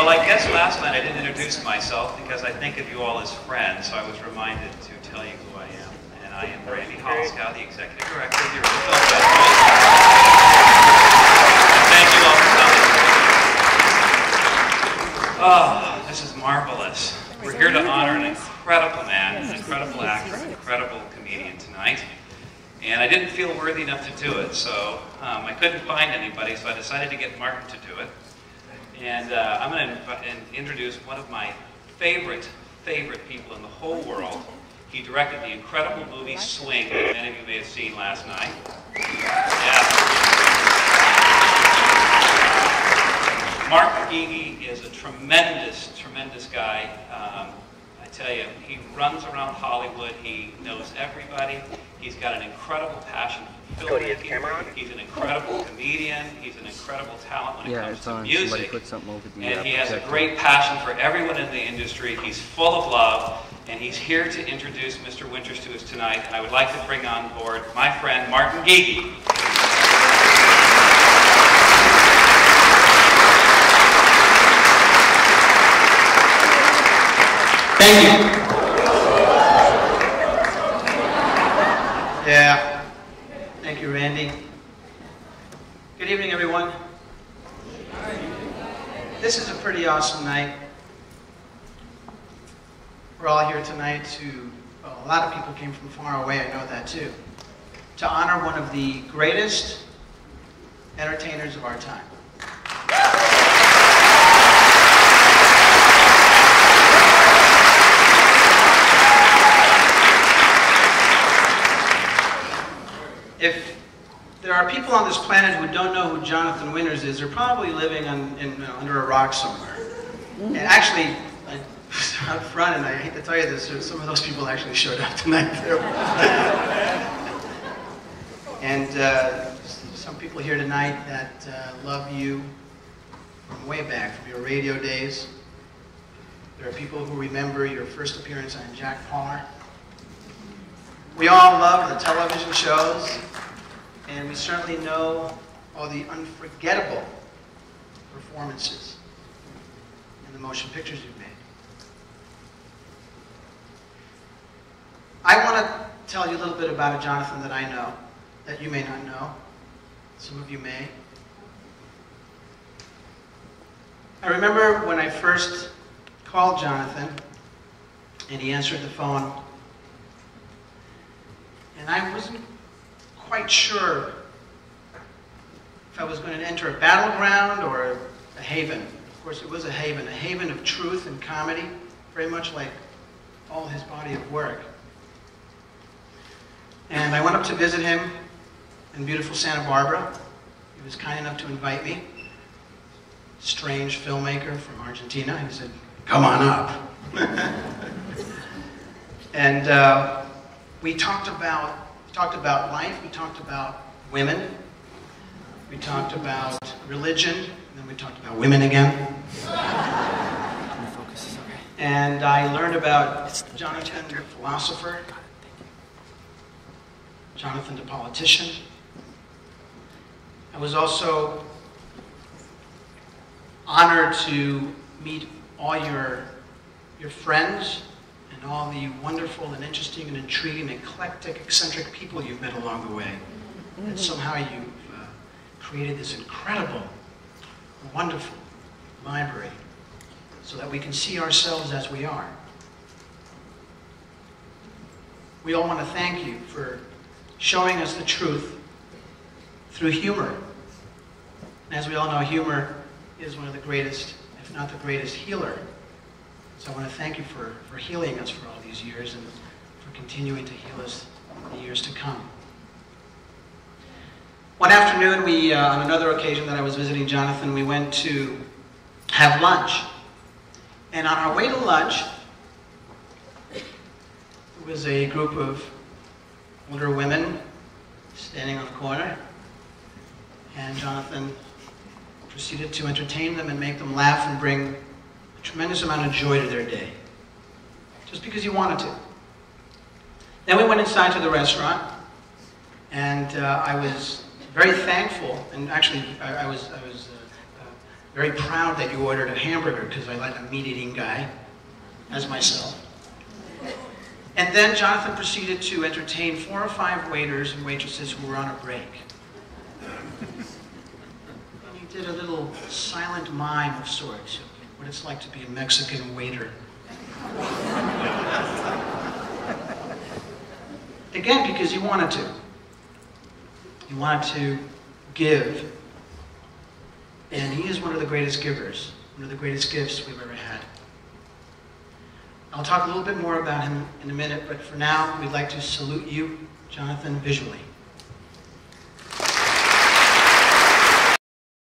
Well, I guess last night I didn't introduce myself because I think of you all as friends, so I was reminded to tell you who I am. And I am Randy Holleschau, the Executive Director of the Orinda Film Festival. Thank you all for coming. Oh, this is marvelous. We're here to honor an incredible man, an incredible actor, an incredible comedian tonight. And I didn't feel worthy enough to do it, so I couldn't find anybody, so I decided to get Martin to do it. And I'm going to introduce one of my favorite people in the whole world. He directed the incredible movie Swing that many of you may have seen last night. Yeah. Mark Guigui is a tremendous guy. I tell you, he runs around Hollywood. He knows everybody. He's got an incredible passion for filmmaking. He's an incredible comedian. He's an incredible talent when it comes to music. And he has a great passion for everyone in the industry. He's full of love, and he's here to introduce Mr. Winters to us tonight. And I would like to bring on board my friend Martin Guigui. Thank you. Yeah. Thank you, Randy. Good evening, everyone. This is a pretty awesome night. We're all here tonight to, well, a lot of people came from far away, I know that too, to honor one of the greatest entertainers of our time. If there are people on this planet who don't know who Jonathan Winters is, they're probably living under a rock somewhere. And actually, out front, and I hate to tell you this, some of those people actually showed up tonight too. And some people here tonight that love you from way back, from your radio days. There are people who remember your first appearance on Jack Palmer. We all love the television shows, and we certainly know all the unforgettable performances in the motion pictures you've made. I want to tell you a little bit about a Jonathan that I know, that you may not know. Some of you may. I remember when I first called Jonathan, and he answered the phone, and I wasn't quite sure if I was going to enter a battleground or a haven. Of course, it was a haven of truth and comedy, very much like all his body of work. And I went up to visit him in beautiful Santa Barbara. He was kind enough to invite me. Strange filmmaker from Argentina. He said, "Come on up." And we talked about life, we talked about women, we talked about religion, and then we talked about women again. And I learned about Jonathan, the philosopher, Jonathan, the politician. I was also honored to meet all your friends, and all the wonderful and interesting and intriguing, eclectic, eccentric people you've met along the way. And somehow you've created this incredible, wonderful library so that we can see ourselves as we are. We all want to thank you for showing us the truth through humor. And as we all know, humor is one of the greatest, if not the greatest, healer. So I want to thank you for healing us for all these years and for continuing to heal us in the years to come. One afternoon, on another occasion that I was visiting Jonathan, we went to have lunch. And on our way to lunch, there was a group of older women standing on the corner, and Jonathan proceeded to entertain them and make them laugh and bring a tremendous amount of joy to their day, just because he wanted to. Then we went inside to the restaurant, and I was very thankful, and actually I was very proud that you ordered a hamburger, because I like a meat-eating guy, as myself. And then Jonathan proceeded to entertain 4 or 5 waiters and waitresses who were on a break. And he did a little silent mime of sorts, what it's like to be a Mexican waiter. Again, because he wanted to. He wanted to give. And he is one of the greatest givers, one of the greatest gifts we've ever had. I'll talk a little bit more about him in a minute, but for now, we'd like to salute you, Jonathan, visually.